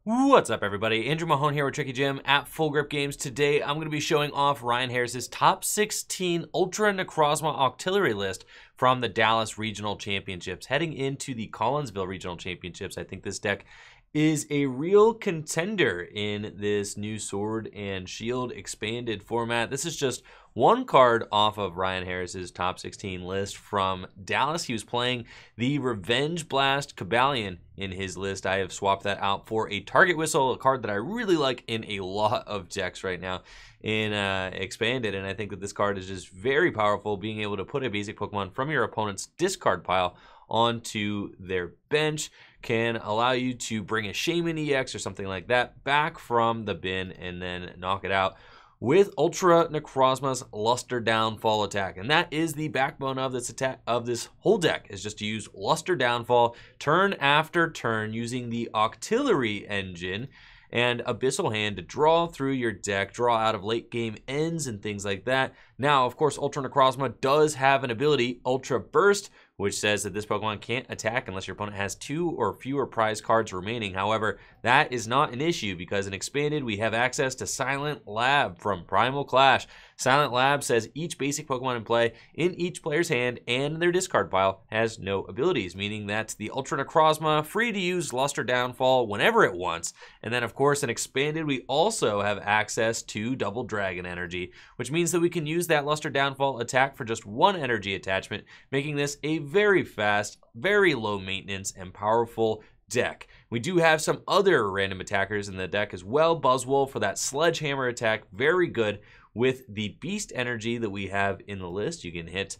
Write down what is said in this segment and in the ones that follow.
What's up, everybody? Andrew Mahone here with Tricky Jim at Full Grip Games. Today, I'm going to be showing off Ryan Harris's top 16 Ultra Necrozma Octillery list from the Dallas Regional Championships. Heading into the Collinsville Regional Championships, I think this deck is a real contender in this new Sword and Shield expanded format. This is just one card off of Ryan Harris's top 16 list from Dallas. He was playing the Revenge Blast Cabalion in his list. I have swapped that out for a Target Whistle, a card that I really like in a lot of decks right now in expanded, and I think that this card is just very powerful, being able to put a basic Pokemon from your opponent's discard pile onto their bench can allow you to bring a Shaman EX or something like that back from the bin and then knock it out with Ultra Necrozma's Luster Downfall attack. And that is the backbone of this attack, of this whole deck, is just to use Luster Downfall turn after turn using the Octillery engine and Abyssal Hand to draw through your deck, draw out of late game ends and things like that. Now, of course, Ultra Necrozma does have an ability, Ultra Burst, which says that this Pokemon can't attack unless your opponent has 2 or fewer prize cards remaining. However, that is not an issue because in Expanded, we have access to Silent Lab from Primal Clash. Silent Lab says each basic Pokemon in play in each player's hand and their discard pile has no abilities, meaning that the Ultra Necrozma, free to use Luster Downfall whenever it wants. And then, of course, in Expanded, we also have access to Double Dragon Energy, which means that we can use that Luster Downfall attack for just 1 energy attachment, making this a very fast, very low maintenance, and powerful deck. We do have some other random attackers in the deck as well. Buzzwole for that Sledgehammer attack, very good. With the Beast Energy that we have in the list, you can hit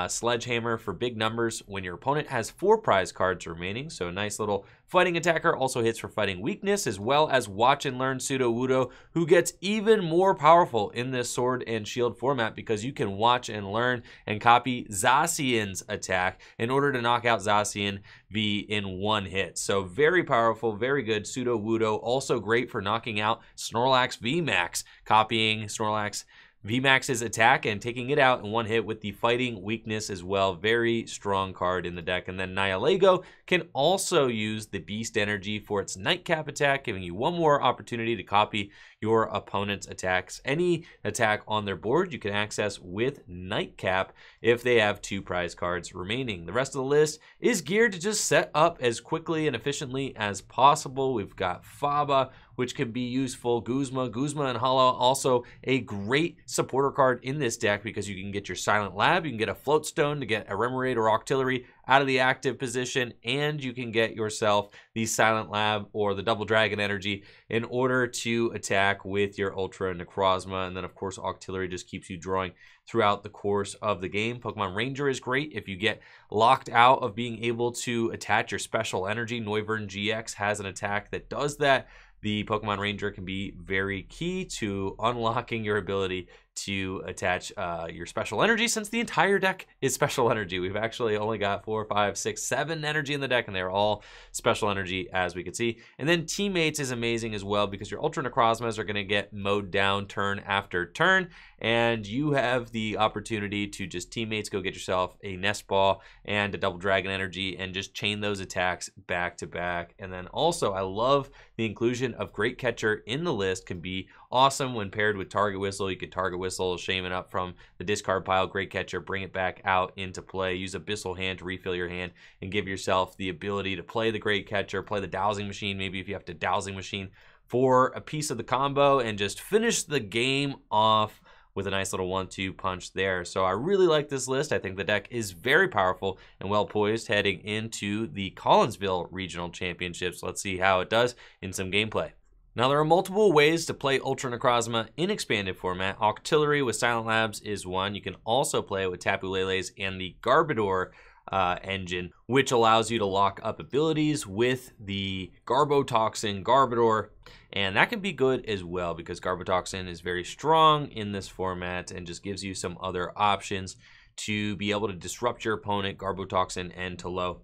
Sledgehammer for big numbers when your opponent has 4 prize cards remaining. So a nice little fighting attacker. Also hits for fighting weakness, as well as Watch and Learn Sudowoodo, who gets even more powerful in this Sword and Shield format because you can watch and learn and copy Zacian's attack in order to knock out Zacian V in 1 hit. So very powerful, very good. Sudowoodo also great for knocking out Snorlax VMAX, copying Snorlax VMAX's attack and taking it out in 1 hit with the fighting weakness as well. Very strong card in the deck. And then Nihilego can also use the Beast Energy for its Nightcap attack, giving you 1 more opportunity to copy your opponent's attacks. Any attack on their board you can access with Nightcap if they have 2 prize cards remaining. The rest of the list is geared to just set up as quickly and efficiently as possible. We've got Faba, which can be useful. Guzma and Hala, also a great supporter card in this deck because you can get your Silent Lab, you can get a Float Stone to get a Remoraid or Octillery out of the active position, and you can get yourself the Silent Lab or the Double Dragon Energy in order to attack with your Ultra Necrozma. And then, of course, Octillery just keeps you drawing throughout the course of the game. Pokemon Ranger is great if you get locked out of being able to attach your Special Energy. Noivern GX has an attack that does that. The Pokemon Ranger can be very key to unlocking your ability to attach your Special Energy, since the entire deck is Special Energy. We've actually only got 4, 5, 6, 7 energy in the deck, and they're all Special Energy, as we can see. And then Teammates is amazing as well because your Ultra Necrozmas are going to get mowed down turn after turn, and you have the opportunity to just Teammates, go get yourself a Nest Ball and a Double Dragon Energy and just chain those attacks back to back. And then also, I love the inclusion of Great Catcher in the list. Can be awesome when paired with Target Whistle. You could Target Whistle, Shaman up from the discard pile, Great Catcher, bring it back out into play, use Abyssal Hand to refill your hand and give yourself the ability to play the Great Catcher, play the Dowsing Machine, maybe if you have to Dowsing Machine for a piece of the combo, and just finish the game off with a nice little 1-2 punch there. So I really like this list. I think the deck is very powerful and well poised heading into the Collinsville Regional Championships. Let's see how it does in some gameplay. Now, there are multiple ways to play Ultra Necrozma in expanded format. Octillery with Silent Labs is one. You can also play it with Tapu Leles and the Garbodor engine, which allows you to lock up abilities with the Garbotoxin Garbodor, and that can be good as well because Garbotoxin is very strong in this format and just gives you some other options to be able to disrupt your opponent, Garbotoxin and to low.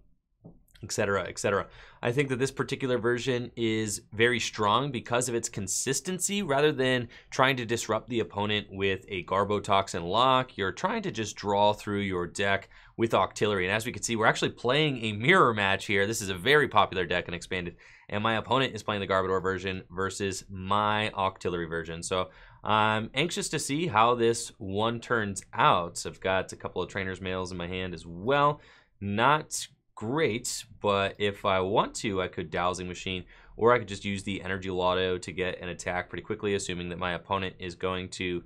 etc., etc. I think that this particular version is very strong because of its consistency. Rather than trying to disrupt the opponent with a Garbotoxin lock, you're trying to just draw through your deck with Octillery. And as we can see, we're actually playing a mirror match here. This is a very popular deck in Expanded, and my opponent is playing the Garbodor version versus my Octillery version. So I'm anxious to see how this one turns out. I've got a couple of Trainers Mails in my hand as well. Not great, but if I want to, I could Dowsing Machine, or I could just use the Energy Lotto to get an attack pretty quickly, assuming that my opponent is going to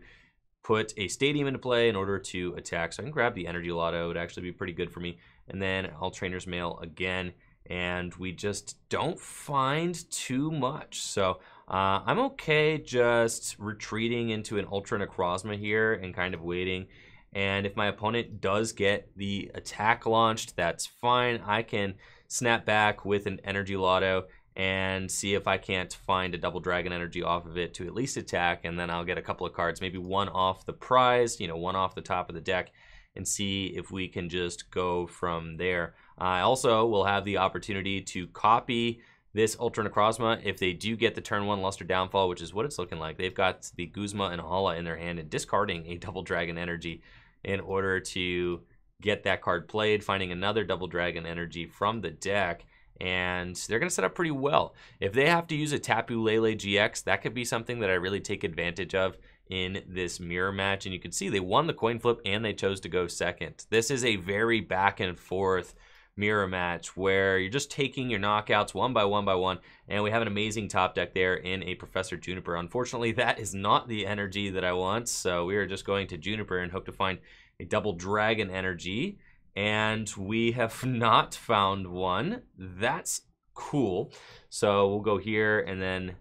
put a Stadium into play in order to attack. So I can grab the Energy Lotto. It would actually be pretty good for me. And then I'll Trainers Mail again, and we just don't find too much. So I'm okay just retreating into an Ultra Necrozma here and kind of waiting. And if my opponent does get the attack launched, that's fine. I can snap back with an Energy Lotto and see if I can't find a Double Dragon Energy off of it to at least attack, and then I'll get a couple of cards, maybe one off the prize, one off the top of the deck, and see if we can just go from there. I also will have the opportunity to copy this Ultra Necrozma if they do get the turn 1 Luster Downfall, which is what it's looking like. They've got the Guzma and Hala in their hand and discarding a Double Dragon Energy in order to get that card played, finding another Double Dragon Energy from the deck, and they're going to set up pretty well. If they have to use a Tapu Lele GX, that could be something that I really take advantage of in this mirror match. And you can see they won the coin flip and they chose to go second. This is a very back and forth mirror match where you're just taking your knockouts one by one, and we have an amazing top deck there in a Professor Juniper. Unfortunately, that is not the energy that I want, so we are just going to Juniper and hope to find a Double Dragon Energy, and we have not found one. That's cool. So we'll go here and then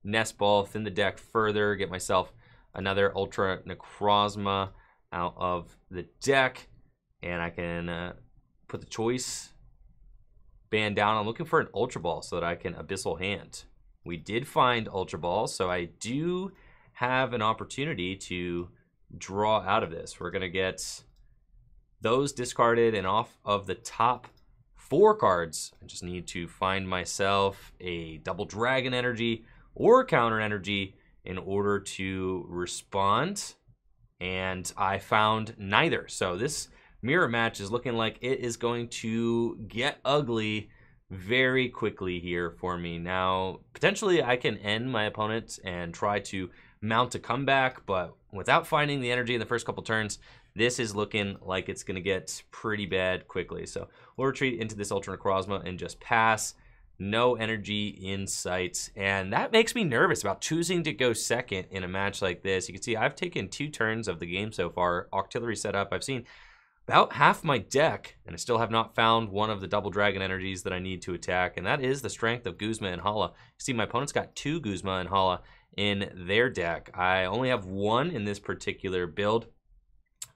Nest Ball, thin the deck further, get myself another Ultra Necrozma out of the deck, and I can put the choice band down. I'm looking for an Ultra Ball so that I can Abyssal Hand. We did find Ultra Ball, so I do have an opportunity to draw out of this. We're going to get those discarded, and off of the top 4 cards, I just need to find myself a Double Dragon Energy or Counter Energy in order to respond, and I found neither. So this mirror match is looking like it is going to get ugly very quickly here for me. Now, potentially I can end my opponent and try to mount a comeback, but without finding the energy in the first couple turns, this is looking like it's going to get pretty bad quickly. So we'll retreat into this Ultra Necrozma and just pass. No energy in sight, and that makes me nervous about choosing to go second in a match like this. You can see I've taken 2 turns of the game so far. Octillery set up. I've seen about half my deck, and I still have not found one of the Double Dragon Energies that I need to attack, and that is the strength of Guzma and Hala. You see my opponent's got 2 Guzma and Hala in their deck. I only have 1 in this particular build.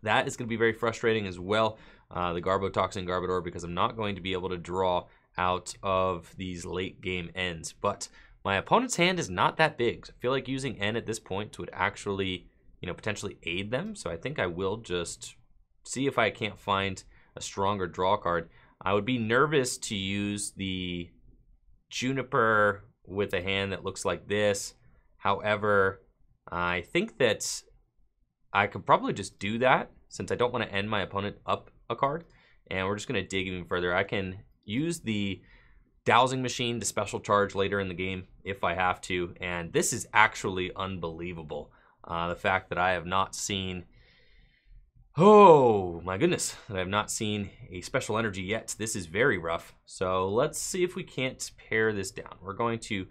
That is going to be very frustrating as well, the Garbotoxin Garbodor, because I'm not going to be able to draw out of these late game ends. But my opponent's hand is not that big. So I feel like using N at this point would actually, potentially aid them. So I think I will just see if I can't find a stronger draw card. I would be nervous to use the Juniper with a hand that looks like this. However, I think that I could probably just do that since I don't want to end my opponent up a card. And we're just going to dig even further. I can use the Dowsing Machine to special charge later in the game if I have to. And this is actually unbelievable. The fact that I have not seen... Oh, my goodness. I have not seen a special energy yet. This is very rough. So let's see if we can't pare this down. We're going to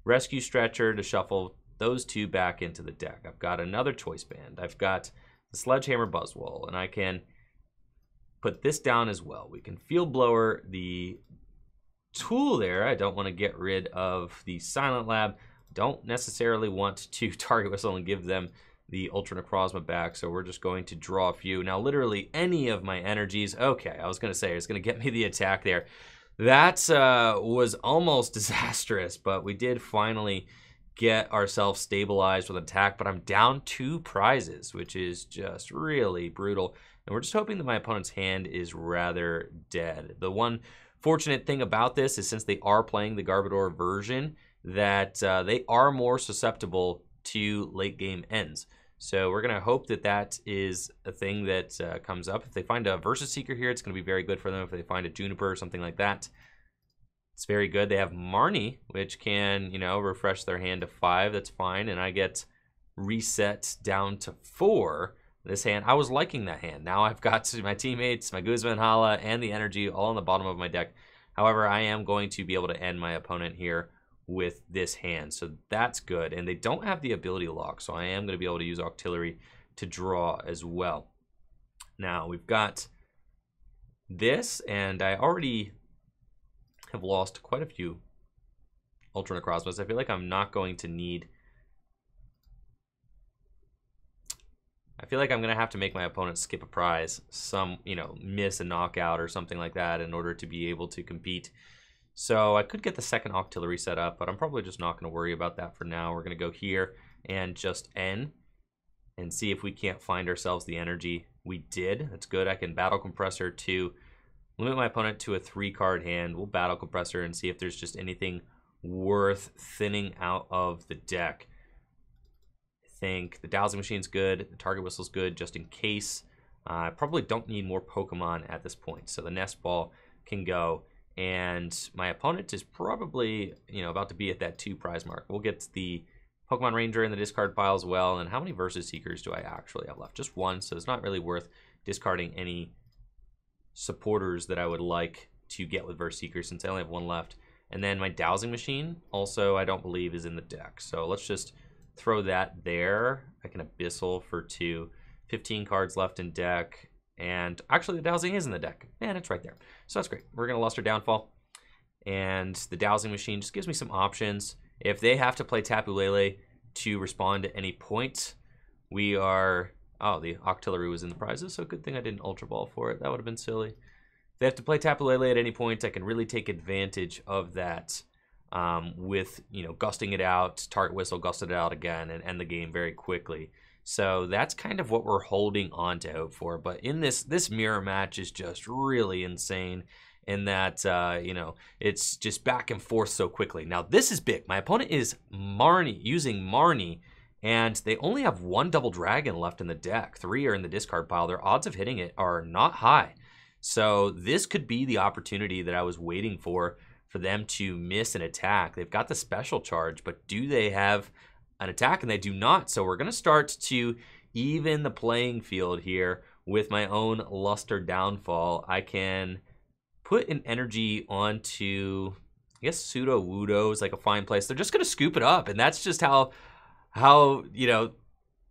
Rescue Stretcher to shuffle those 2 back into the deck. I've got another Choice Band. I've got the Sledgehammer Buzzwole, and I can put this down as well. We can Field Blower the tool there. I don't want to get rid of the Silent Lab. Don't necessarily want to target whistle and give them the Ultra Necrozma back, so we're just going to draw a few. Now, literally any of my energies. Okay, I was going to say it's going to get me the attack there. That was almost disastrous, but we did finally get ourselves stabilized with an attack, but I'm down 2 prizes, which is just really brutal. And we're just hoping that my opponent's hand is rather dead. The one Fortunate thing about this is since they are playing the Garbodor version, that they are more susceptible to late game ends. So we're going to hope that that is a thing that comes up. If they find a Versus Seeker here, it's going to be very good for them. If they find a Juniper or something like that, it's very good. They have Marnie, which can, you know, refresh their hand to 5. That's fine. And I get reset down to 4. This hand, I was liking that hand. Now I've got my teammates, my Guzma Hala, and the energy all on the bottom of my deck. However, I am going to be able to end my opponent here with this hand, so that's good. And they don't have the ability lock, so I am going to be able to use Octillery to draw as well. Now we've got this, and I already have lost quite a few Ultra Necrozmas. I feel like I'm not going to need... I feel like I'm going to have to make my opponent skip a prize, miss a knockout or something like that in order to be able to compete. So I could get the second Octillery set up, but I'm probably just not going to worry about that for now. We're going to go here and just end and see if we can't find ourselves the energy. We did. That's good. I can battle Compressor to limit my opponent to a 3-card hand. We'll battle Compressor and see if there's just anything worth thinning out of the deck. I think the Dowsing Machine's good. The Target Whistle's good just in case. I probably don't need more Pokemon at this point, so the Nest Ball can go. And my opponent is probably, about to be at that 2 prize mark. We'll get the Pokemon Ranger in the discard pile as well. And how many Versus Seekers do I actually have left? Just 1, so it's not really worth discarding any supporters that I would like to get with Versus Seekers since I only have 1 left. And then my Dowsing Machine also I don't believe is in the deck. So let's just throw that there. I can Abyssal for 2. 15 cards left in deck. And actually, the Dowsing is in the deck. And it's right there. So that's great. We're going to Luster Downfall. And the Dowsing Machine just gives me some options. If they have to play Tapu Lele to respond at any point, we are... Oh, the Octillery was in the prizes, so good thing I didn't Ultra Ball for it. That would have been silly. If they have to play Tapu Lele at any point, I can really take advantage of that with, gusting it out, Target Whistle, gusted it out again, and end the game very quickly. So that's kind of what we're holding on to hope for. But in this mirror match is just really insane in that, it's just back and forth so quickly. Now, this is big. My opponent is using Marnie, and they only have 1 Double Dragon left in the deck. 3 are in the discard pile. Their odds of hitting it are not high. So this could be the opportunity that I was waiting for them to miss an attack. They've got the Special Charge, but do they have an attack? And they do not. So we're going to start to even the playing field here with my own Luster Downfall. I can put an energy onto, I guess, Sudowoodo is like a fine place. They're just going to scoop it up, and that's just how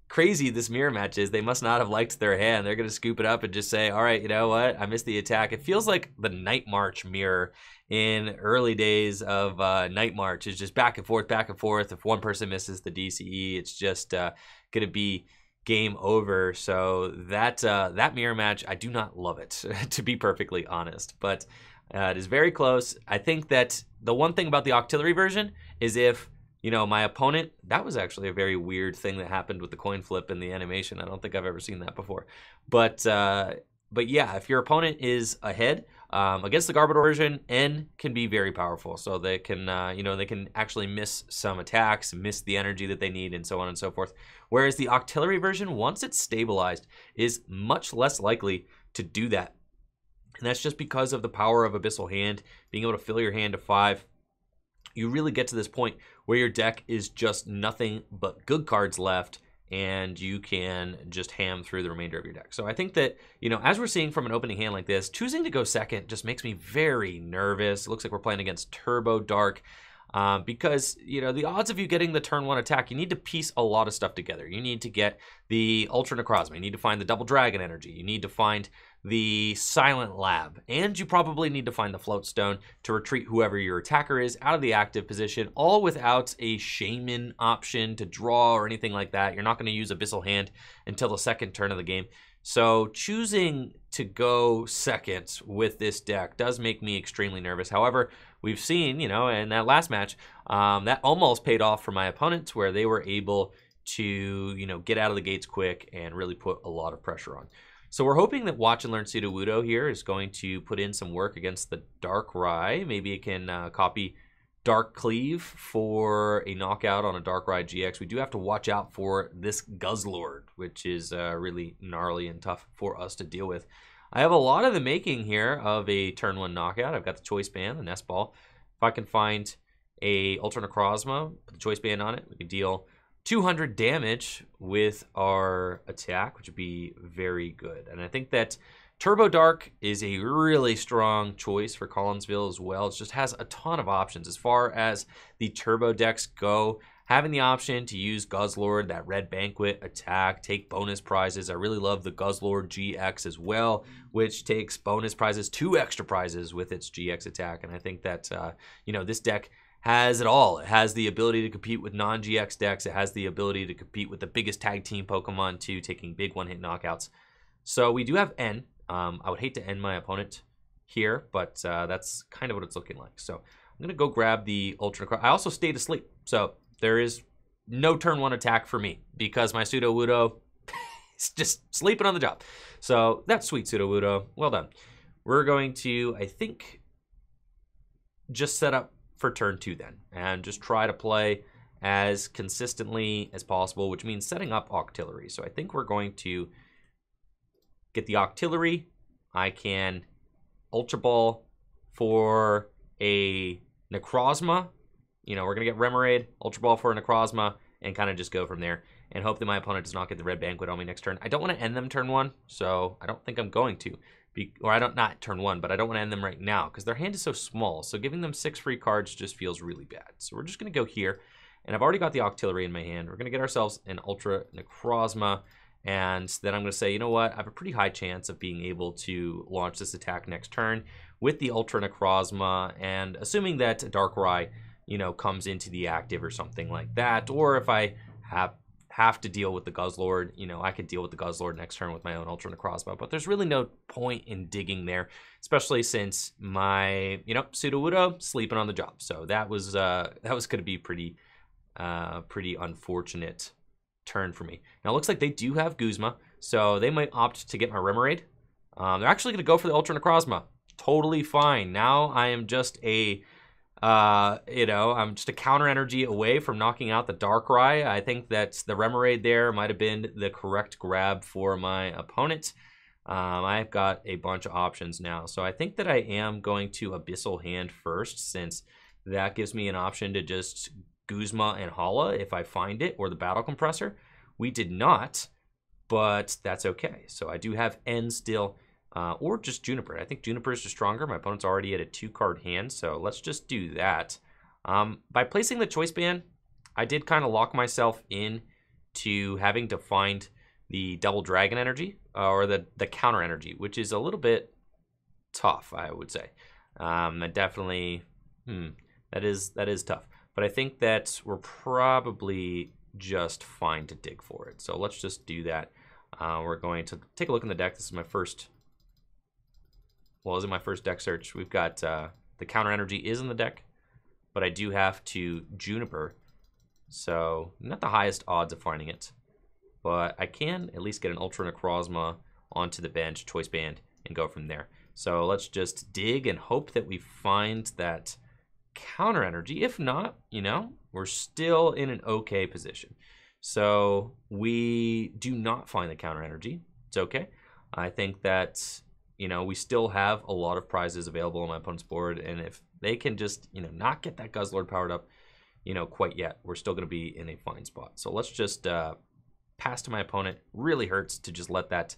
crazy this mirror match is. They must not have liked their hand. They're going to scoop it up and just say, all right, you know what? I missed the attack. It feels like the Night March mirror in early days of Night March. Is just back and forth, back and forth. If one person misses the DCE, it's just going to be game over. So that mirror match, I do not love it, to be perfectly honest. But it is very close. I think that the one thing about the Octillery version is if my opponent, that was actually a very weird thing that happened with the coin flip in the animation. I don't think I've ever seen that before. But yeah, if your opponent is ahead against the Garbodor version, N can be very powerful. So they can, they can actually miss some attacks, miss the energy that they need, and so on and so forth. Whereas the Octillery version, once it's stabilized, is much less likely to do that. And that's just because of the power of Abyssal Hand, being able to fill your hand to 5. You really get to this point where your deck is just nothing but good cards left, and you can just ham through the remainder of your deck. So I think that, as we're seeing from an opening hand like this, choosing to go second just makes me very nervous. It looks like we're playing against Turbo Dark because, the odds of you getting the turn 1 attack, you need to piece a lot of stuff together. You need to get the Ultra Necrozma. You need to find the Double Dragon energy. You need to find the Silent Lab, and you probably need to find the Float Stone to retreat whoever your attacker is out of the active position, all without a Shaman option to draw or anything like that. You're not going to use Abyssal Hand until the second turn of the game. So choosing to go second with this deck does make me extremely nervous. However, we've seen, in that last match, that almost paid off for my opponents, where they were able to, get out of the gates quick and really put a lot of pressure on. So we're hoping that Watch and Learn Sudowoodo here is going to put in some work against the Darkrai. Maybe it can copy Dark Cleave for a knockout on a Darkrai GX. We do have to watch out for this Guzzlord, which is really gnarly and tough for us to deal with. I have a lot of the making here of a turn 1 knockout. I've got the Choice Band, the Nest Ball. If I can find a Ultra Necrozma, put the Choice Band on it, we can deal 200 damage with our attack, which would be very good. And I think that Turbo Dark is a really strong choice for Collinsville as well. It just has a ton of options. As far as the Turbo decks go, having the option to use Guzzlord, that Red Banquet attack, take bonus prizes. I really love the Guzzlord GX as well, which takes bonus prizes, 2 extra prizes with its GX attack. And I think that, you know, this deck has it all. It has the ability to compete with non-GX decks. It has the ability to compete with the biggest tag team Pokemon too, taking big one-hit knockouts. So we do have N. I would hate to end my opponent here, but that's kind of what it's looking like. So I'm going to go grab the Ultra Necrozma. I also stayed asleep, so there is no turn 1 attack for me because my Sudowoodo is just sleeping on the job. So that's sweet, Sudowoodo. Well done. We're going to, I think, just set up for turn 2 then, and just try to play as consistently as possible, which means setting up Octillery. So I think we're going to get the Octillery. I can Ultra Ball for a Necrozma. You know, we're going to get Remoraid, Ultra Ball for a Necrozma, and kind of just go from there and hope that my opponent does not get the Red Banquet on me next turn. I don't want to end them turn 1, so I don't think I'm going to. Not turn 1, but I don't want to end them right now because their hand is so small. So giving them 6 free cards just feels really bad. So we're just going to go here. And I've already got the Octillery in my hand. We're going to get ourselves an Ultra Necrozma. And then I'm going to say, you know what? I have a pretty high chance of being able to launch this attack next turn with the Ultra Necrozma. And assuming that Darkrai, you know, comes into the active or something like that. Or if I have to deal with the Guzzlord, you know, I could deal with the Guzzlord next turn with my own Ultra Necrozma, but there's really no point in digging there, especially since my, you know, Sudowoodo sleeping on the job. So that was going to be pretty unfortunate turn for me. Now it looks like they do have Guzma, so they might opt to get my Remoraid. They're actually going to go for the Ultra Necrozma. Totally fine. Now I am just a you know, I'm just a counter energy away from knocking out the Darkrai. I think that the Remoraid there might have been the correct grab for my opponent. I've got a bunch of options now. So I think that I am going to Abyssal Hand first, since that gives me an option to just Guzma and Hala if I find it, or the Battle Compressor. We did not, but that's okay. So I do have N still. Or just Juniper. I think Juniper is just stronger. My opponent's already at a 2-card hand, so let's just do that. By placing the Choice Band, I did kind of lock myself in to having to find the Double Dragon energy, or the counter energy, which is a little bit tough, I would say. Definitely, that is tough. But I think that we're probably just fine to dig for it. So let's just do that. We're going to take a look in the deck. This is my first... Well, this is my first deck search. We've got the counter energy is in the deck, but I do have to Juniper. So not the highest odds of finding it, but I can at least get an Ultra Necrozma onto the bench, Choice Band, and go from there. So let's just dig and hope that we find that counter energy. If not, you know, we're still in an okay position. So we do not find the counter energy. It's okay. I think that, you know, we still have a lot of prizes available on my opponent's board, and if they can just, you know, not get that Guzzlord powered up, you know, quite yet, we're still going to be in a fine spot. So let's just pass to my opponent. Really hurts to just let that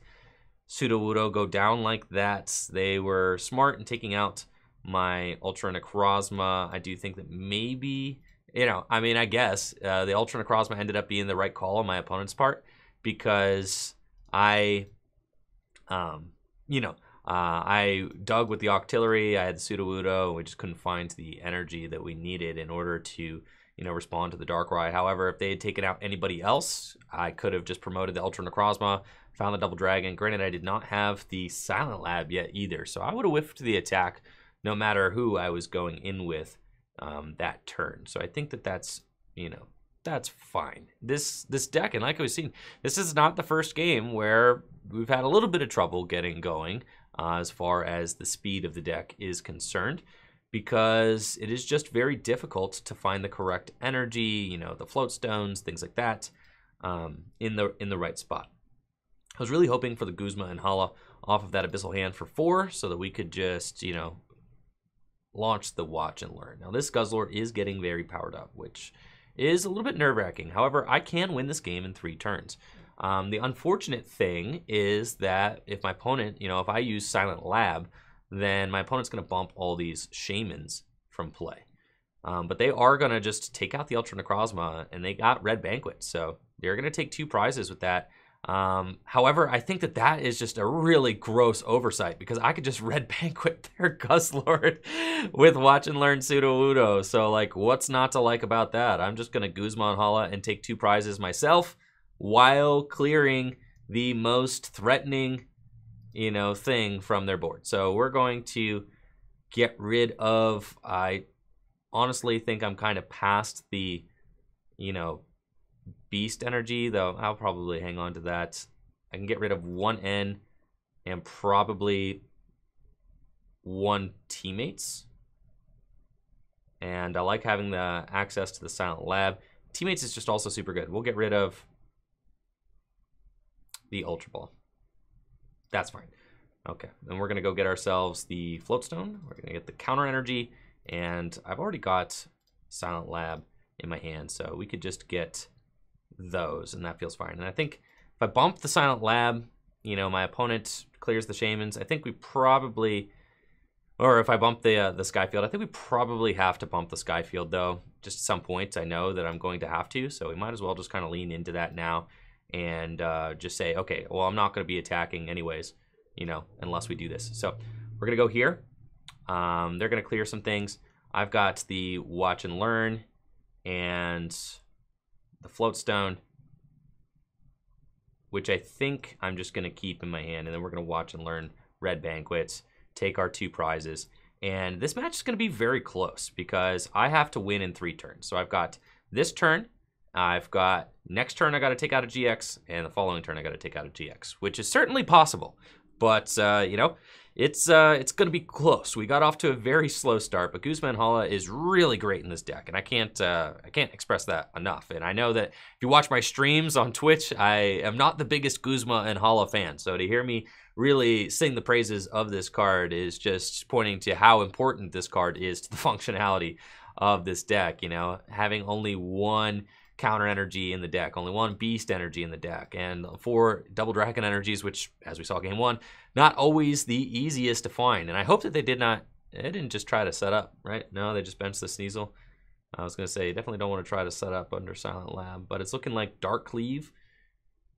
Sudowoodo go down like that. They were smart in taking out my Ultra Necrozma. I do think that maybe, you know, I mean, I guess the Ultra Necrozma ended up being the right call on my opponent's part, because I, you know, I dug with the Octillery. I had the Sudowoodo. We just couldn't find the energy that we needed in order to, you know, respond to the Darkrai. However, if they had taken out anybody else, I could have just promoted the Ultra Necrozma, found the Double Dragon. Granted, I did not have the Silent Lab yet either, so I would have whiffed the attack no matter who I was going in with that turn. So I think that that's, you know, that's fine. This deck, and like we've seen, this is not the first game where we've had a little bit of trouble getting going as far as the speed of the deck is concerned, because it is just very difficult to find the correct energy, you know, the float stones, things like that, in the right spot. I was really hoping for the Guzma and Hala off of that Abyssal hand for 4 so that we could just, you know, launch the Watch and Learn. Now this Guzzlord is getting very powered up, which is a little bit nerve-wracking. However, I can win this game in 3 turns. The unfortunate thing is that if my opponent, you know, if I use Silent Lab, then my opponent's going to bump all these Shamans from play. But they are going to just take out the Ultra Necrozma, and they got Red Banquet, so they're going to take 2 prizes with that. However, I think that that is just a really gross oversight, because I could just Red Banquet their Guzzlord with Watch and Learn Sudowoodo. So, like, what's not to like about that? I'm just going to Guzma Hala and take 2 prizes myself while clearing the most threatening, you know, thing from their board. So we're going to get rid of, I honestly think I'm kind of past the, you know, beast energy, though I'll probably hang on to that. I can get rid of 1 N and probably 1 Teammates. And I like having the access to the Silent Lab. Teammates is just also super good. We'll get rid of the Ultra Ball. That's fine. Okay, then we're going to go get ourselves the Float Stone. We're going to get the counter energy, and I've already got Silent Lab in my hand, so we could just get those, and that feels fine. And I think if I bump the Silent Lab, you know, my opponent clears the Shamans. I think we probably, or if I bump the Skyfield, I think we probably have to bump the Skyfield, though. Just at some point, I know that I'm going to have to, so we might as well just kind of lean into that now and just say, okay, well, I'm not going to be attacking anyways, you know, unless we do this. So we're going to go here. They're going to clear some things. I've got the Watch and Learn and the Float Stone, which I think I'm just going to keep in my hand, and then we're going to Watch and Learn Red Banquets, take our 2 prizes. And this match is going to be very close because I have to win in 3 turns. So I've got this turn, I've got next turn I got to take out a GX, and the following turn I got to take out a GX, which is certainly possible. But, you know, it's going to be close. We got off to a very slow start, but Guzma and Hala is really great in this deck, and I can't express that enough. And I know that if you watch my streams on Twitch, I am not the biggest Guzma and Hala fan, so to hear me really sing the praises of this card is just pointing to how important this card is to the functionality of this deck. You know, having only 1 counter energy in the deck, only 1 beast energy in the deck, and 4 double dragon energies, which, as we saw game 1, not always the easiest to find. And I hope that they didn't just try to set up, right? No, they just benched the Sneasel. I was going to say, definitely don't want to try to set up under Silent Lab, but it's looking like Dark Cleave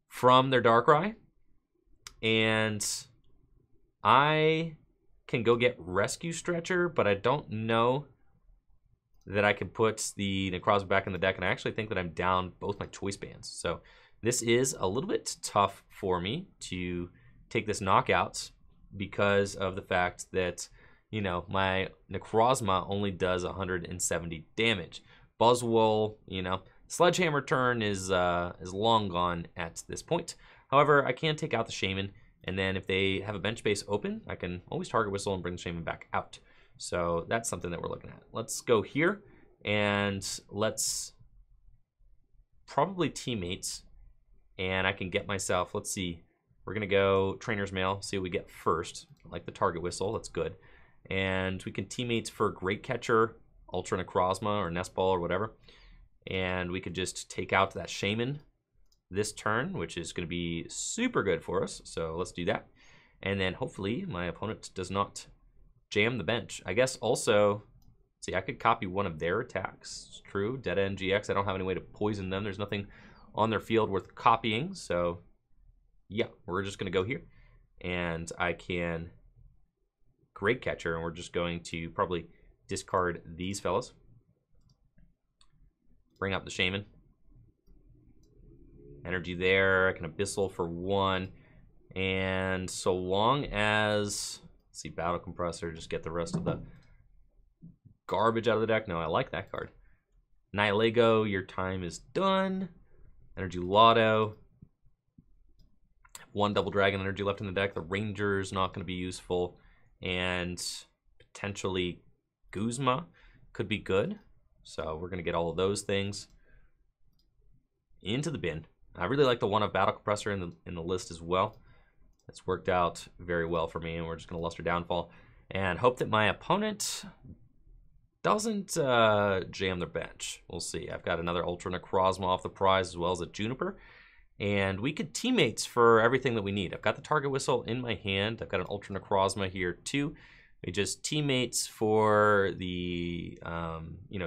from their Darkrai. And I can go get Rescue Stretcher, but I don't know that I can put the Necrozma back in the deck, and I actually think that I'm down both my choice bands. So this is a little bit tough for me to take this knockout because of the fact that, you know, my Necrozma only does 170 damage. Buzzwole, you know, Sledgehammer turn is long gone at this point. However, I can take out the Shaman, and then if they have a bench base open, I can always target whistle and bring the Shaman back out. So that's something that we're looking at. Let's go here, and let's probably Teammates, and I can get myself, let's see, we're going to go Trainers Mail, see what we get first. I like the target whistle, that's good. And we can Teammates for Great Catcher, Ultra Necrozma, or Nest Ball, or whatever. And we could just take out that Shaman this turn, which is going to be super good for us. So let's do that. And then hopefully my opponent does not jam the bench. I guess also, see, I could copy one of their attacks. It's true, Dead End GX. I don't have any way to poison them. There's nothing on their field worth copying. So yeah, we're just going to go here. And I can Great Catcher, and we're just going to probably discard these fellas. Bring up the Shaman. Energy there. I can Abyssal for 1. And so long as, let's see, Battle Compressor, just get the rest of the garbage out of the deck. No, I like that card. Nihilego, your time is done. Energy Lotto. One Double Dragon energy left in the deck. The Ranger's not going to be useful. And potentially Guzma could be good. So we're going to get all of those things into the bin. I really like the one of Battle Compressor in the list as well. It's worked out very well for me, and we're just going to Luster Downfall and hope that my opponent doesn't jam their bench. We'll see. I've got another Ultra Necrozma off the prize, as well as a Juniper. And we could teammates for everything that we need. I've got the target whistle in my hand. I've got an Ultra Necrozma here too. We just teammates for the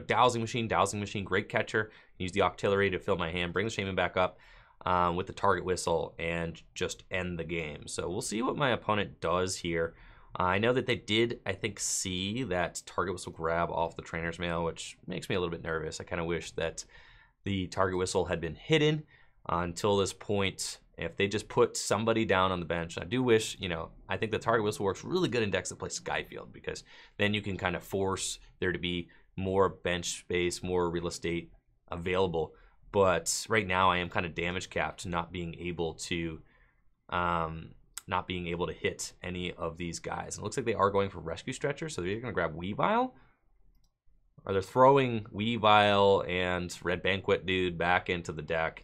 dowsing machine, Great Catcher. Use the Octillery to fill my hand, bring the Shaman back up with the target whistle, and just end the game. So we'll see what my opponent does here. I know that they did, I think, see that target whistle grab off the Trainers Mail, which makes me a little bit nervous. I kind of wish that the target whistle had been hidden until this point. If they just put somebody down on the bench, I do wish, I think the target whistle works really good in decks that play Skyfield, because then you can kind of force there to be more bench space, more real estate available. But right now I am kind of damage capped, not being able to hit any of these guys. It looks like they are going for Rescue Stretcher, so they're going to grab Weavile. Or they're throwing Weavile and Red Banquet Dude back into the deck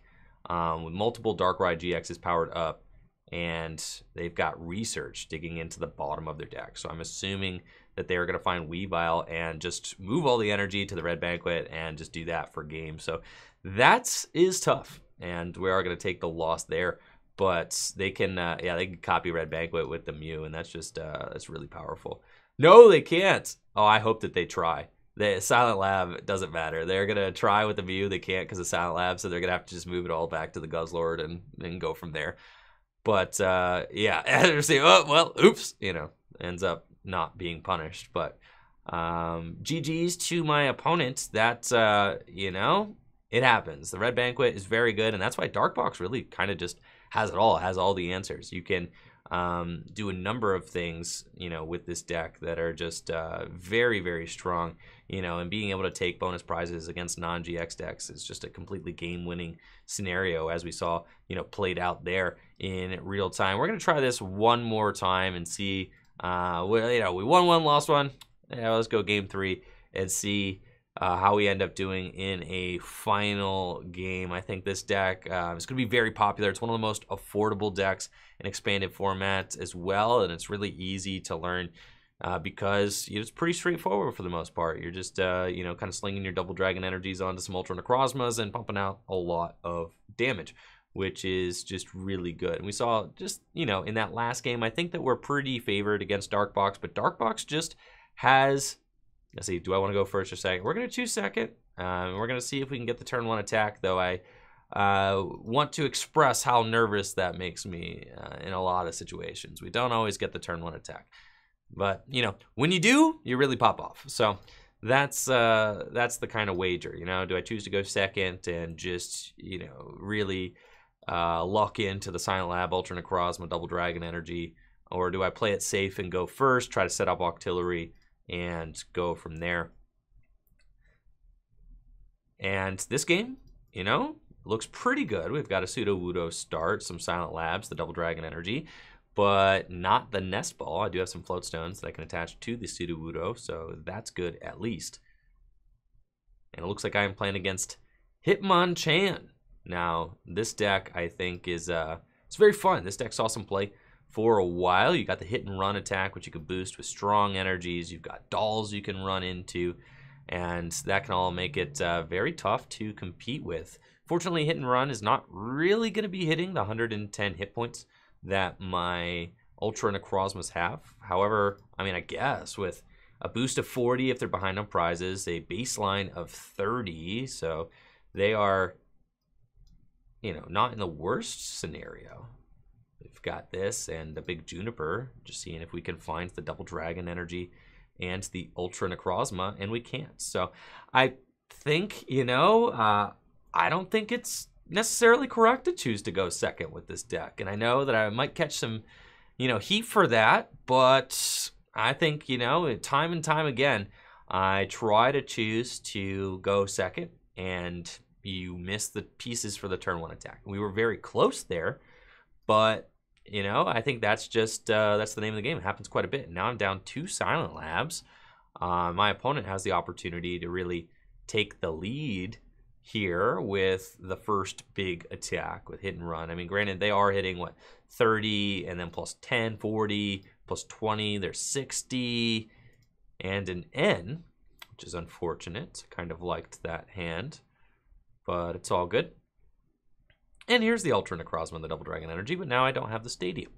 with multiple Darkrai GXs powered up, and they've got Research digging into the bottom of their deck. So I'm assuming that they are going to find Weavile and just move all the energy to the Red Banquet and just do that for game. So that is tough, and we are going to take the loss there. But they can, they can copy Red Banquet with the Mew, and that's just that's really powerful. No, they can't. Oh, I hope that they try. The Silent Lab doesn't matter. They're gonna try with the Mew. They can't because of Silent Lab, so they're gonna have to just move it all back to the Guzzlord and go from there. But yeah, see, oh well, oops, ends up not being punished. But GG's to my opponent. That it happens. The Red Banquet is very good, and that's why Dark Box really kind of just has it all. It has all the answers. You can do a number of things, with this deck that are just very, very strong, and being able to take bonus prizes against non-GX decks is just a completely game-winning scenario, as we saw, played out there in real time. We're going to try this one more time and see, we won one, lost one. Yeah, let's go game 3 and see how we end up doing in a final game. I think this deck is going to be very popular. It's one of the most affordable decks in expanded formats as well, and it's really easy to learn because it's pretty straightforward for the most part. You're just kind of slinging your Double Dragon energies onto some Ultra Necrozmas and pumping out a lot of damage, which is just really good. And we saw just, in that last game, I think that we're pretty favored against Dark Box, but Dark Box just has... Let's see, do I want to go first or second? We're going to choose second. We're going to see if we can get the turn 1 attack, though I want to express how nervous that makes me in a lot of situations. We don't always get the turn 1 attack. But, when you do, you really pop off. So that's the kind of wager, Do I choose to go second and just, really lock into the Silent Lab, Ultra Necrozma, Double Dragon energy? Or do I play it safe and go first, try to set up Octillery, and go from there? And this game, looks pretty good. We've got a Sudowoodo start, some Silent Labs, the Double Dragon energy, but not the Nest Ball. I do have some Float Stones that I can attach to the Sudowoodo, so that's good at least. And it looks like I am playing against Hitmonchan. Now, this deck, I think, is it's very fun. This deck saw some play for a while. You got the hit and run attack, which you can boost with strong energies. You've got dolls you can run into, and that can all make it very tough to compete with. Fortunately, hit and run is not really going to be hitting the 110 hit points that my Ultra Necrozmas have. However, I guess with a boost of 40 if they're behind on prizes, a baseline of 30, so they are, not in the worst scenario. We've got this and a big Juniper, just seeing if we can find the Double Dragon energy and the Ultra Necrozma, and we can't. So I think, I don't think it's necessarily correct to choose to go second with this deck. And I know that I might catch some, heat for that, but I think, time and time again, I try to choose to go second and you miss the pieces for the turn 1 attack. We were very close there, but you know, I think that's just that's the name of the game. It happens quite a bit. Now I'm down 2 Silent Labs. My opponent has the opportunity to really take the lead here with the first big attack with hit and run. I mean, granted, they are hitting what, 30 and then plus 10, 40, plus 20, there's 60 and an N, which is unfortunate. Kind of liked that hand, but it's all good. And here's the Ultra Necrozma, the Double Dragon Energy, but now I don't have the Stadium,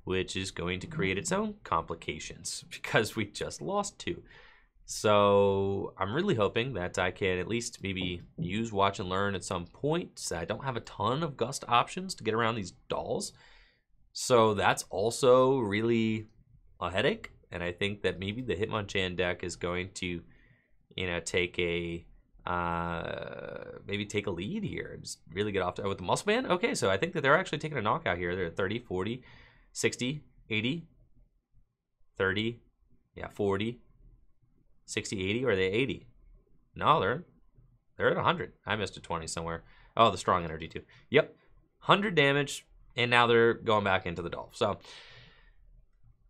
which is going to create its own complications because we just lost 2. So I'm really hoping that I can at least maybe use Watch and Learn at some point. I don't have a ton of Gust options to get around these dolls. So that's also really a headache. And I think that maybe the Hitmonchan deck is going to, you know, take a maybe take a lead here and just really get off to, with the Muscle Band. Okay, so I think that they're actually taking a knockout here. They're at 30, 40, 60, 80, 30, yeah, 40. 60, 80, or are they 80? No, they're at 100. I missed a 20 somewhere. Oh, the strong energy too. Yep, 100 damage, and now they're going back into the Dolph. So,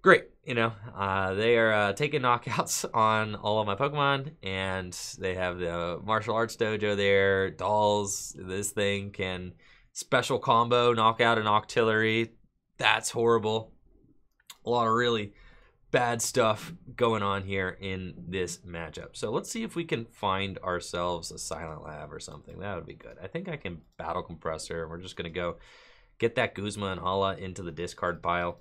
great. You know, they are taking knockouts on all of my Pokemon, and they have the martial arts dojo there. Dolls, this thing can special combo, knock out an Octillery. That's horrible. A lot of really bad stuff going on here in this matchup. So let's see if we can find ourselves a Silent Lab or something. That would be good. I think I can battle Compressor. We're just going to go get that Guzma and Hala into the discard pile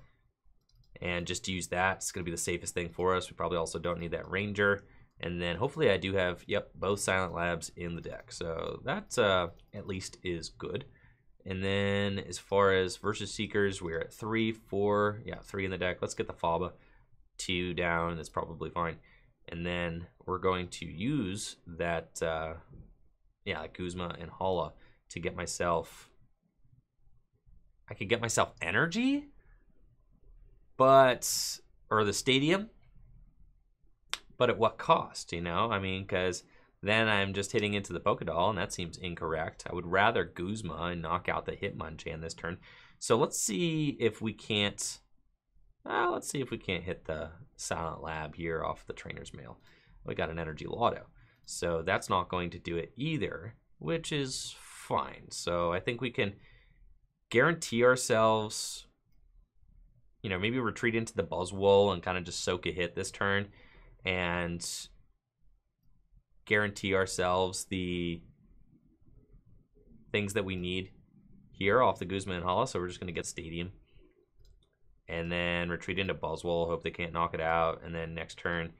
and just use that. It's going to be the safest thing for us. We probably also don't need that Ranger. And then hopefully I do have, yep, both Silent Labs in the deck. So that at least is good. And then as far as Versus Seekers, we're at 3, 4, yeah, 3 in the deck. Let's get the Faba. 2 down, that's probably fine. And then we're going to use that, yeah, Guzma and Hala to get myself, I could get myself energy, but, or the Stadium, but at what cost, you know? I mean, because then I'm just hitting into the Pokédoll, and that seems incorrect. I would rather Guzma and knock out the Hitmonchan this turn. So let's see if we can't, let's see if we can't hit the Silent Lab here off the Trainer's Mail. We got an Energy Lotto. So that's not going to do it either, which is fine. So I think we can guarantee ourselves, you know, maybe retreat into the Buzzwole and kind of just soak a hit this turn and guarantee ourselves the things that we need here off the Guzma and Hala. So we're just going to get Stadium. And then retreat into Buzzwole, hope they can't knock it out. And then next turn,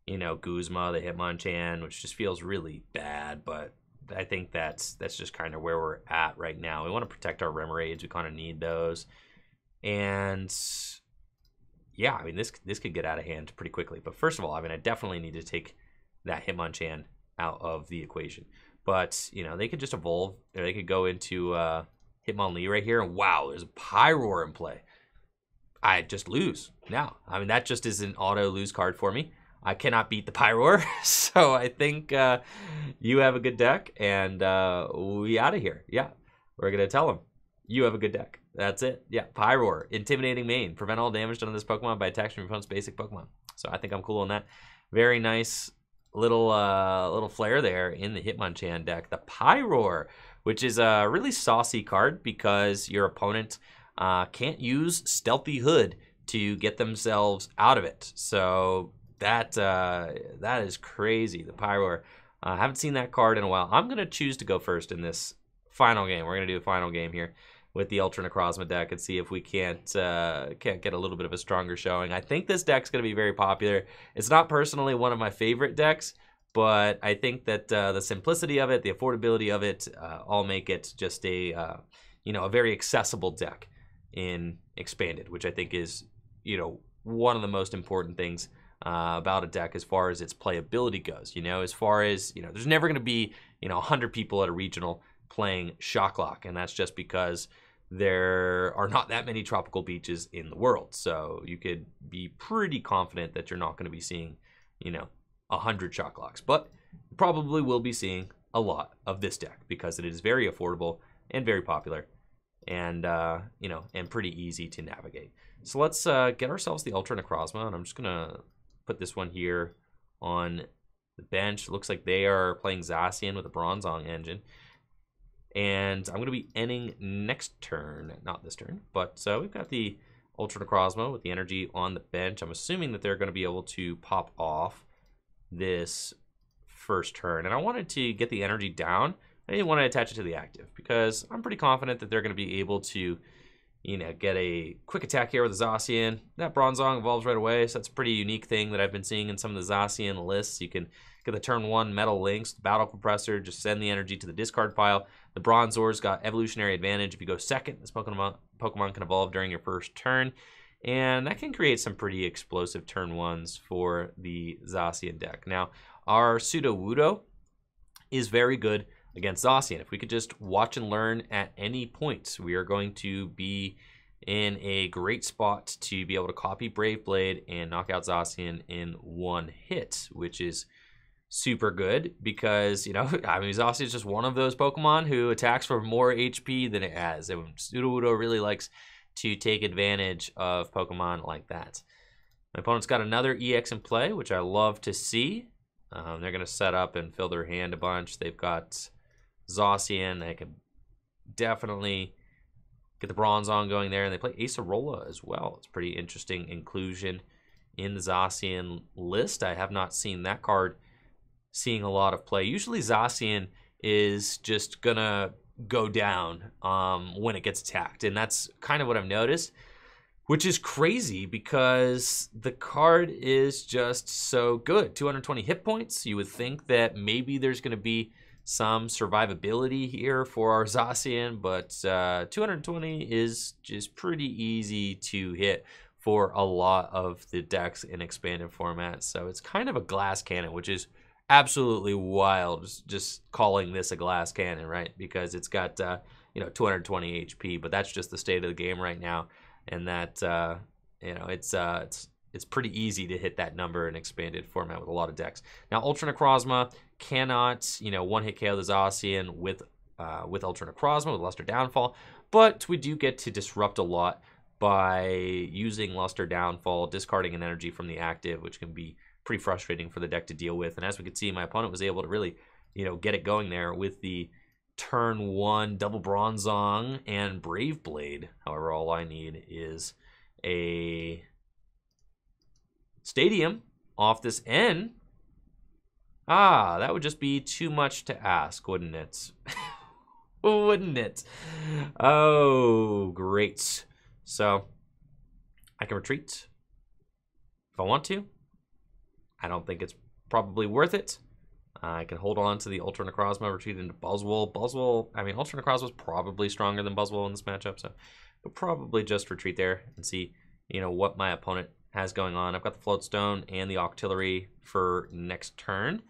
you know, Guzma, the Hitmonchan, which just feels really bad. But I think that's just kind of where we're at right now. We want to protect our Remoraids. We kind of need those. And yeah, I mean, this could get out of hand pretty quickly. But first of all, I mean, I definitely need to take that Hitmonchan out of the equation. But, you know, they could just evolve. Or they could go into Hitmonlee right here. And wow, there's a Pyroar in play. I just lose now. I mean, that just is an auto lose card for me. I cannot beat the Pyroar. So I think you have a good deck, and we out of here. Yeah, we're going to tell him, you have a good deck. That's it. Yeah, Pyroar, Intimidating Main. Prevent all damage done to this Pokemon by attacks from your opponent's basic Pokemon. So I think I'm cool on that. Very nice little flair there in the Hitmonchan deck. The Pyroar, which is a really saucy card because your opponent can't use Stealthy Hood to get themselves out of it. So that is crazy. The Pyroar. I haven't seen that card in a while. I'm going to choose to go first in this final game. We're going to do a final game here with the Ultra Necrozma deck and see if we can't get a little bit of a stronger showing. I think this deck's going to be very popular. It's not personally one of my favorite decks, but I think that the simplicity of it, the affordability of it, all make it just a you know, a very accessible deck in Expanded, which I think is, you know, one of the most important things about a deck as far as its playability goes. You know, as far as, you know, there's never going to be, you know, 100 people at a regional playing Shocklock, and that's just because there are not that many tropical beaches in the world. So you could be pretty confident that you're not going to be seeing, you know, 100 Shocklocks, but you probably will be seeing a lot of this deck because it is very affordable and very popular, and you know, and pretty easy to navigate. So let's get ourselves the Ultra Necrozma, and I'm just gonna put this one here on the bench. It looks like they are playing Zacian with a Bronzong engine, and I'm gonna be ending next turn, not this turn, but we've got the Ultra Necrozma with the energy on the bench. I'm assuming that they're going to be able to pop off this first turn. And I wanted to get the energy down. I didn't want to attach it to the active because I'm pretty confident that they're going to be able to, you know, get a quick attack here with the Zacian. That Bronzong evolves right away, so that's a pretty unique thing that I've been seeing in some of the Zacian lists. You can get the turn 1 Metal Links, Battle Compressor, just send the energy to the discard pile. The Bronzor's got evolutionary advantage. If you go second, this Pokemon can evolve during your first turn, and that can create some pretty explosive turn 1s for the Zacian deck. Now, our Sudowoodo is very good against Zacian. If we could just watch and learn at any point, we are going to be in a great spot to be able to copy Brave Blade and knock out Zacian in one hit, which is super good because, you know, I mean, Zacian is just one of those Pokemon who attacks for more HP than it has, and Sudowoodo really likes to take advantage of Pokemon like that. My opponent's got another EX in play, which I love to see. They're going to set up and fill their hand a bunch. They've got Zacian. They can definitely get the Bronzong going there, and they play Acerola as well. It's a pretty interesting inclusion in the Zacian list. I have not seen that card seeing a lot of play. Usually Zacian is just gonna go down when it gets attacked, and that's kind of what I've noticed, which is crazy because the card is just so good. 220 hit points. You would think that maybe there's gonna be some survivability here for our Zacian, but 220 is just pretty easy to hit for a lot of the decks in expanded formats. So it's kind of a glass cannon, which is absolutely wild, just calling this a glass cannon, right? Because it's got you know, 220 HP, but that's just the state of the game right now, and that you know, it's pretty easy to hit that number in expanded format with a lot of decks. Now, Ultra Necrozma cannot, you know, one-hit KO the Zacian with Ultra Necrozma with Luster Downfall, but we do get to disrupt a lot by using Luster Downfall, discarding an energy from the active, which can be pretty frustrating for the deck to deal with. And as we could see, my opponent was able to really, you know, get it going there with the turn 1 double Bronzong and Brave Blade. However, all I need is a Stadium off this N. That would just be too much to ask, wouldn't it? Wouldn't it? Oh, great. So I can retreat if I want to. I don't think it's probably worth it. I can hold on to the Ultra Necrozma, retreat into Buzzwole. I mean, Ultra Necrozma is probably stronger than Buzzwole in this matchup, so I'll probably just retreat there and see, you know, what my opponent has going on. I've got the Float Stone and the Octillery for next turn,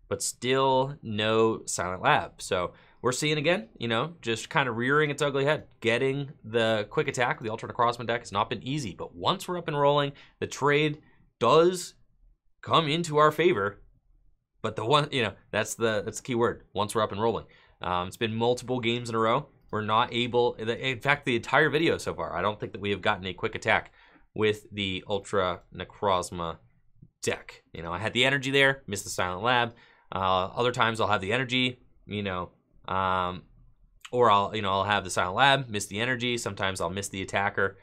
but still no Silent Lab. So we're seeing again, you know, just kind of rearing its ugly head. Getting the quick attack with the Ultra Necrozma deck has not been easy, but once we're up and rolling, the trade does come into our favor. But the one, you know, that's the key word. Once we're up and rolling, it's been multiple games in a row. We're not able. In fact, the entire video so far, I don't think that we have gotten a quick attack with the Ultra Necrozma deck. You know, I had the energy there, missed the Silent Lab. Other times I'll have the energy, you know, or I'll have the Silent Lab, miss the energy. Sometimes I'll miss the attacker,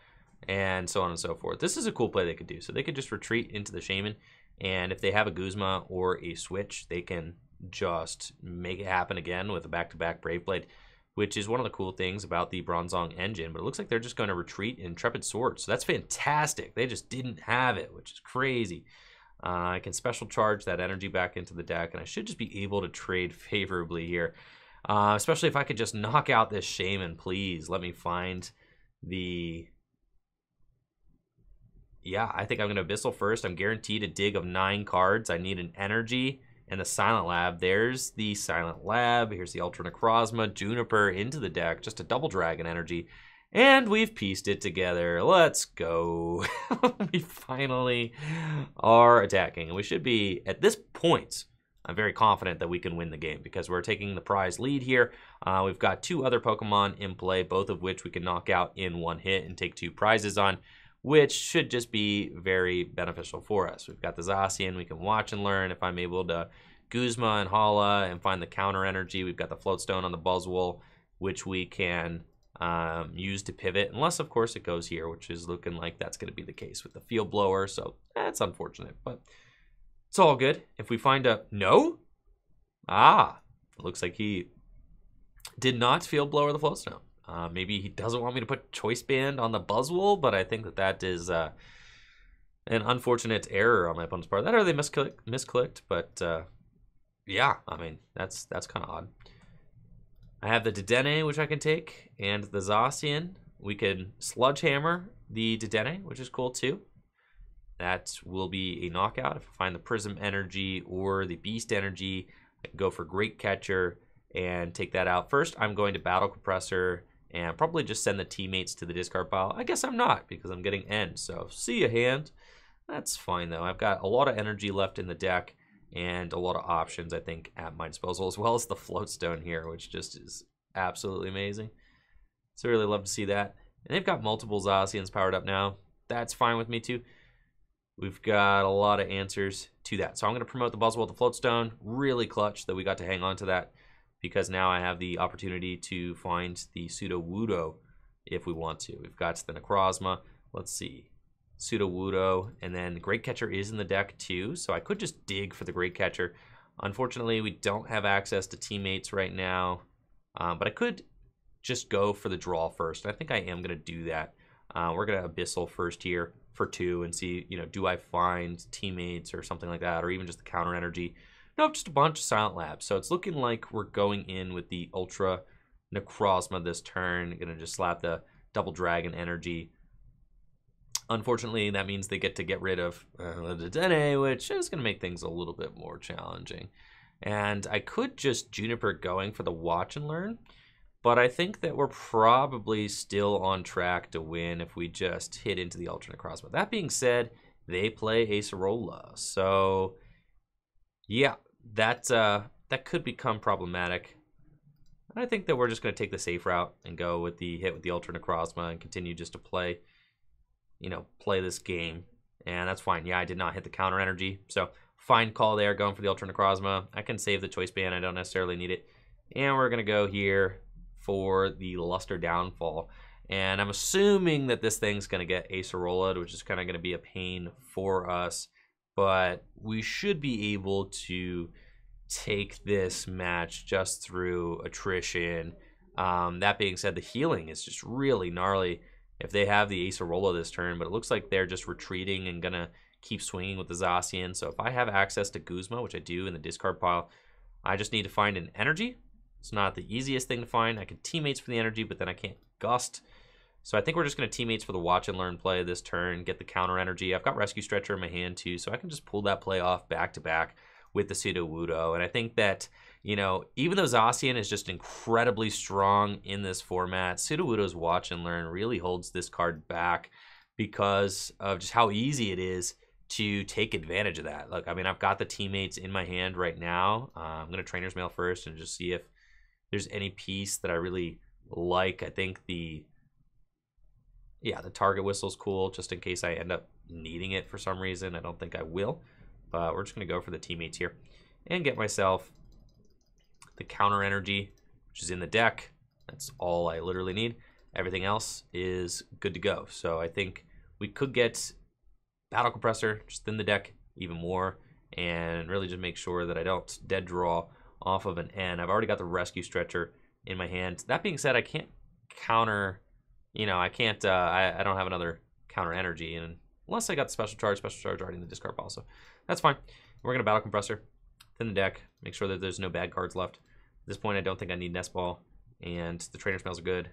and so on and so forth. This is a cool play they could do. So they could just retreat into the Shaman. And if they have a Guzma or a Switch, they can just make it happen again with a back-to-back Brave Blade, which is one of the cool things about the Bronzong engine. But it looks like they're just going to retreat in Intrepid Sword. So that's fantastic. They just didn't have it, which is crazy. I can special charge that energy back into the deck, and I should just be able to trade favorably here. Especially if I could just knock out this Shaman, please. Let me find the... Yeah, I think I'm going to Abyssal first. I'm guaranteed a dig of 9 cards. I need an energy and the Silent Lab. There's the Silent Lab. Here's the Ultra Necrozma, Juniper into the deck. Just a double dragon energy. And we've pieced it together. Let's go. We finally are attacking. And we should be, at this point, I'm very confident that we can win the game because we're taking the prize lead here. We've got 2 other Pokemon in play, both of which we can knock out in 1 hit and take 2 prizes on, which should just be very beneficial for us. We've got the Zacian we can watch and learn if I'm able to Guzma and Hala and find the counter energy. We've got the Float Stone on the Buzzwole, which we can use to pivot, unless of course it goes here, which is looking like that's going to be the case with the Field Blower, so that's unfortunate, but it's all good. If we find a no, looks like he did not Field Blower the Float Stone. Maybe he doesn't want me to put Choice Band on the Buzzwole, but I think that that is an unfortunate error on my opponent's part. That or they misclicked, but yeah, I mean, that's kind of odd. I have the Dedenne, which I can take, and the Zacian. We can Sludge Hammer the Dedenne, which is cool too. That will be a knockout. If I find the Prism Energy or the Beast Energy, I can go for Great Catcher and take that out. First, I'm going to Battle Compressor and probably just send the teammates to the discard pile. I guess I'm not because I'm getting end, so see ya, hand. That's fine though. I've got a lot of energy left in the deck and a lot of options, I think, at my disposal, as well as the Float Stone here, which just is absolutely amazing. So I really love to see that. And they've got multiple Zacians powered up now. That's fine with me too. We've got a lot of answers to that. So I'm going to promote the Buzzwole with the Float Stone. Really clutch that we got to hang on to that, because now I have the opportunity to find the Sudowoodo if we want to. We've got the Necrozma. Let's see. Sudowoodo, and then Great Catcher is in the deck too, so I could just dig for the Great Catcher. Unfortunately, we don't have access to teammates right now, but I could just go for the draw first. I think I am going to do that. We're going to Abyssal first here for 2 and see, you know, do I find teammates or something like that, or even just the counter energy. Nope, just a bunch of Silent Labs. So it's looking like we're going in with the Ultra Necrozma this turn. Going to just slap the Double Dragon energy. Unfortunately, that means they get to get rid of the Dedenne, which is going to make things a little bit more challenging. And I could just Juniper going for the Watch and Learn, but I think that we're probably still on track to win if we just hit into the Ultra Necrozma. That being said, they play Acerola, so yeah, that could become problematic. I think that we're just going to take the safe route and go with the hit with the Ultra Necrozma and continue just to play, you know, play this game, and that's fine. Yeah, I did not hit the counter energy, so fine call there, going for the Ultra Necrozma. I can save the Choice Band, I don't necessarily need it. And we're gonna go here for the Luster Downfall, and I'm assuming that this thing's gonna get Acerola, which is kind of gonna be a pain for us, but we should be able to take this match just through attrition. That being said, the healing is just really gnarly if they have the Acerola this turn, but it looks like they're just retreating and gonna keep swinging with the Zacian. So if I have access to Guzma, which I do in the discard pile, I just need to find an energy. It's not the easiest thing to find. I could teammates for the energy, but then I can't gust. So I think we're just gonna teammates for the Watch and Learn play this turn, get the counter energy. I've got Rescue Stretcher in my hand too, so I can just pull that play off back to back with the Sudowoodo. And I think that, you know, even though Zacian is just incredibly strong in this format, Sudowoodo's Watch and Learn really holds this card back because of just how easy it is to take advantage of that. Look, I mean, I've got the teammates in my hand right now. I'm going to Trainers Mail first and just see if there's any piece that I really like. I think the target whistle's cool, just in case I end up needing it for some reason. I don't think I will, but we're just going to go for the teammates here and get myself the counter energy, which is in the deck. That's all I literally need. Everything else is good to go. So I think we could get Battle Compressor just in the deck even more and really just make sure that I don't dead draw off of an N. I've already got the Rescue Stretcher in my hand. That being said, I can't counter, you know, I can't, I don't have another counter energy, and unless I got the Special Charge already in the discard pile, so that's fine. We're going to Battle Compressor in the deck, make sure that there's no bad cards left. At this point, I don't think I need Nest Ball, and the Trainer Smells are good.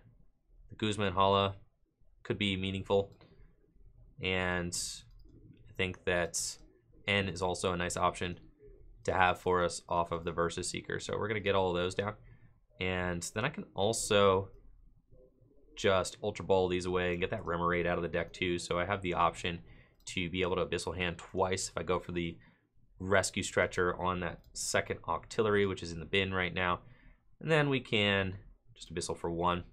The Guzma and Hala could be meaningful, and I think that N is also a nice option to have for us off of the Versus Seeker. So we're going to get all of those down, and then I can also just Ultra Ball these away and get that Remoraid out of the deck too. So I have the option to be able to Abyssal Hand twice if I go for the Rescue Stretcher on that second Octillery, which is in the bin right now. And then we can just Abyssal for 1.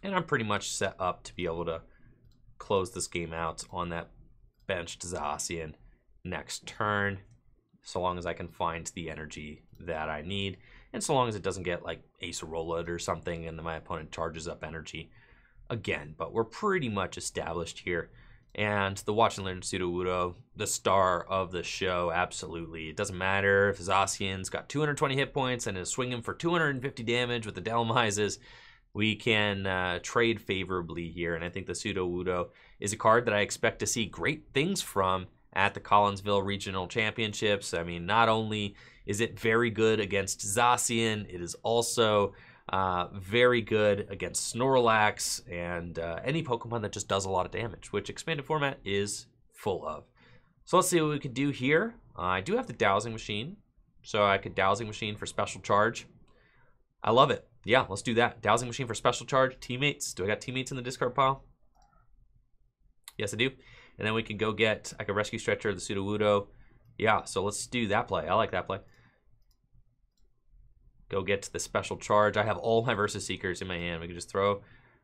And I'm pretty much set up to be able to close this game out on that benched Zacian next turn, so long as I can find the energy that I need, and so long as it doesn't get like Acerola or something and then my opponent charges up energy again. But we're pretty much established here. And the Watch and Learn Sudowoodo, the star of the show, absolutely. It doesn't matter if Zacian's got 220 hit points and is swinging for 250 damage with the Delmizes. We can trade favorably here, and I think the Sudowoodo is a card that I expect to see great things from at the Collinsville Regional Championships. I mean, not only is it very good against Zacian, it is also very good against Snorlax and any Pokemon that just does a lot of damage, which expanded format is full of. So let's see what we can do here. I do have the Dowsing Machine, so I could Dowsing Machine for Special Charge. I love it. Yeah, let's do that. Dowsing Machine for Special Charge. Teammates. Do I got Teammates in the discard pile? Yes, I do. And then we can go get, I can Rescue Stretcher, the Sudowoodo. Yeah, so let's do that play. I like that play. Go get the Special Charge. I have all my Versus Seekers in my hand. We can just throw.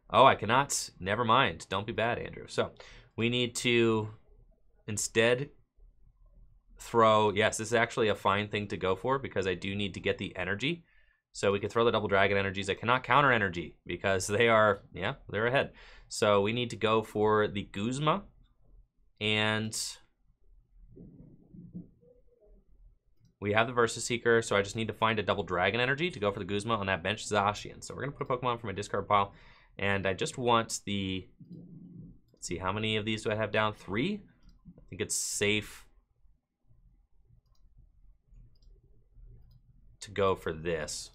Oh, I cannot. Never mind. Don't be bad, Andrew. So we need to instead throw. Yes, this is actually a fine thing to go for because I do need to get the energy. So we can throw the Double Dragon energies. I cannot counter energy because they are, yeah, they're ahead. So we need to go for the Guzma. And we have the Versus Seeker, so I just need to find a Double Dragon energy to go for the Guzma on that bench Zacian. So we're going to put a Pokemon from my discard pile. And I just want the, let's see, how many of these do I have down? 3? I think it's safe to go for this.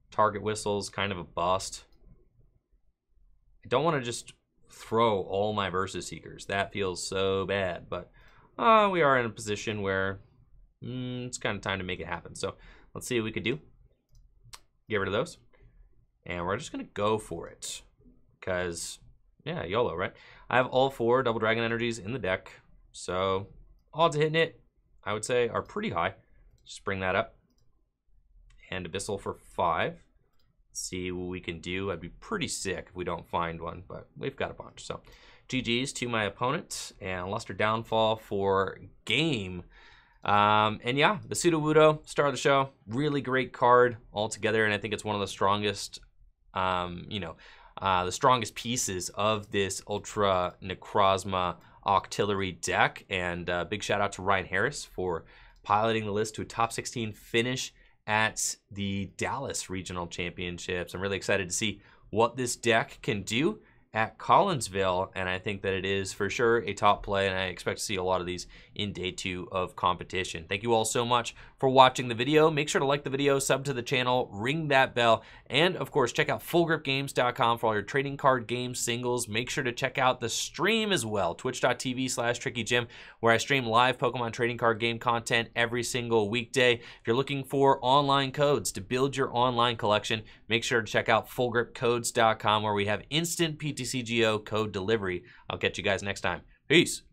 Target Whistle's kind of a bust. I don't want to just throw all my Versus Seekers. That feels so bad, but we are in a position where it's kind of time to make it happen. So let's see what we could do. Get rid of those. And we're just going to go for it. Because, yeah, YOLO, right? I have all 4 Double Dragon energies in the deck. So odds of hitting it, I would say, are pretty high. Just bring that up. And Abyssal for 5. See what we can do. I'd be pretty sick if we don't find one, but we've got a bunch. So GG's to my opponent, and Luster Downfall for game. And yeah, the Sudowoodo, star of the show, really great card altogether, and I think it's one of the strongest, the strongest pieces of this Ultra Necrozma Octillery deck. And big shout out to Ryan Harris for piloting the list to a top 16 finish at the Dallas Regional Championships. I'm really excited to see what this deck can do at Collinsville, and I think that it is for sure a top play, and I expect to see a lot of these in day 2 of competition. Thank you all so much for watching the video. Make sure to like the video, sub to the channel, ring that bell, and of course check out fullgripgames.com for all your trading card games, singles. Make sure to check out the stream as well, twitch.tv/TrickyJim, where I stream live Pokemon trading card game content every single weekday. If you're looking for online codes to build your online collection, make sure to check out fullgripcodes.com, where we have instant PTCGO code delivery. I'll catch you guys next time. Peace.